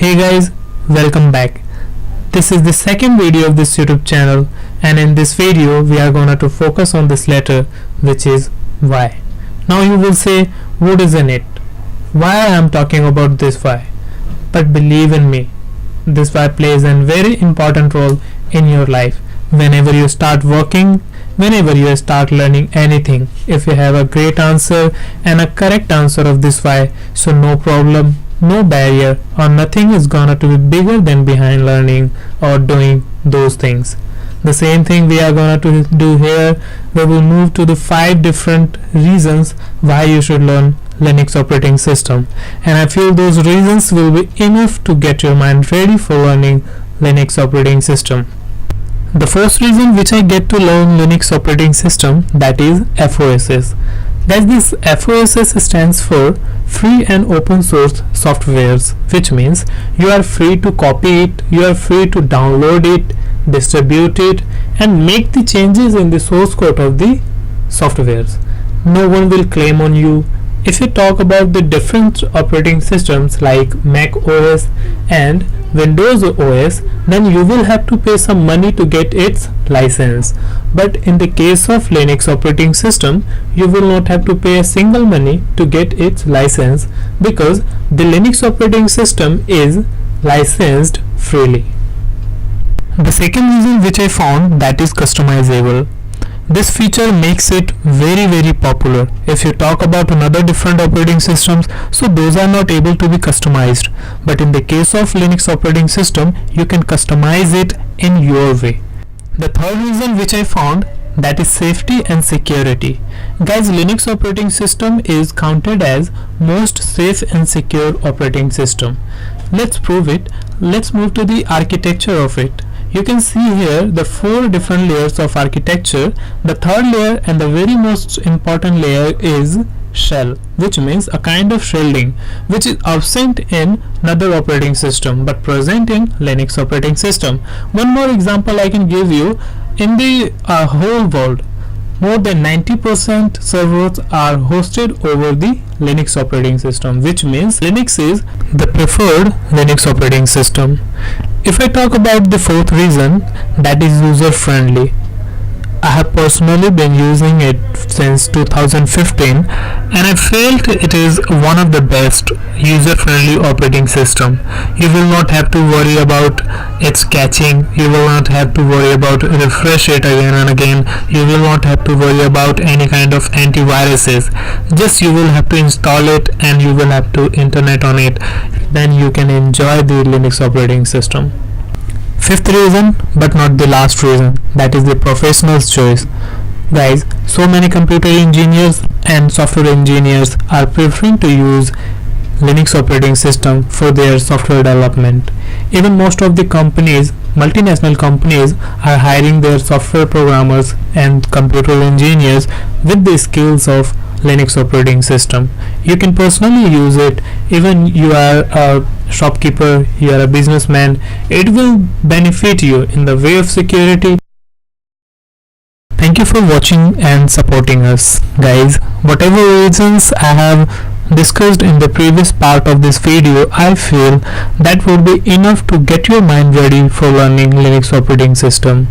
Hey guys, welcome back. This is the second video of this YouTube channel, and in this video we are going to focus on this letter, which is Y. Now you will say, what is in it? Why I am talking about this Y? But believe in me, this Y plays a very important role in your life. Whenever you start working, whenever you start learning anything, if you have a great answer and a correct answer of this Y, so no problem, no barrier, or nothing is gonna to be bigger than behind learning or doing those things. The same thing we are gonna to do here. We will move to the 5 different reasons why you should learn Linux operating system, and I feel those reasons will be enough to get your mind ready for learning Linux operating system. The first reason which I get to learn Linux operating system, that is FOSS. Guys, this FOSS stands for free and open source softwares, which means you are free to copy it, you are free to download it, distribute it, and make the changes in the source code of the softwares. No one will claim on you. If you talk about the different operating systems like Mac OS and Windows OS, then you will have to pay some money to get its license. But in the case of Linux operating system, you will not have to pay a single money to get its license, because the Linux operating system is licensed freely. The second reason which I found, that is customizable. This feature makes it very popular. If you talk about another different operating systems, so those are not able to be customized, but in the case of Linux operating system, you can customize it in your way. The third reason which I found, that is safety and security. Guys, Linux operating system is counted as most safe and secure operating system. Let's prove it. Let's move to the architecture of it. You can see here the 4 different layers of architecture. The third layer and the very most important layer is shell, which means a kind of shielding which is absent in another operating system but present in Linux operating system. One more example I can give you. In the whole world, more than 90% servers are hosted over the Linux operating system, which means Linux is the preferred Linux operating system. If I talk about the fourth reason, that is user friendly. I have personally been using it since 2015, and I felt it is one of the best user-friendly operating system. You will not have to worry about its caching, you will not have to worry about refresh it again and again, you will not have to worry about any kind of antiviruses. Just you will have to install it and you will have to internet on it, then you can enjoy the Linux operating system. Fifth reason, but not the last reason, that is the professional's choice. Guys, so many computer engineers and software engineers are preferring to use Linux operating system for their software development. Even most of the companies, multinational companies, are hiring their software programmers and computer engineers with the skills of Linux operating system. You can personally use it. Even you are a shopkeeper, you are a businessman, it will benefit you in the way of security. Thank you for watching and supporting us, guys. Whatever reasons I have discussed in the previous part of this video, I feel that would be enough to get your mind ready for learning Linux operating system.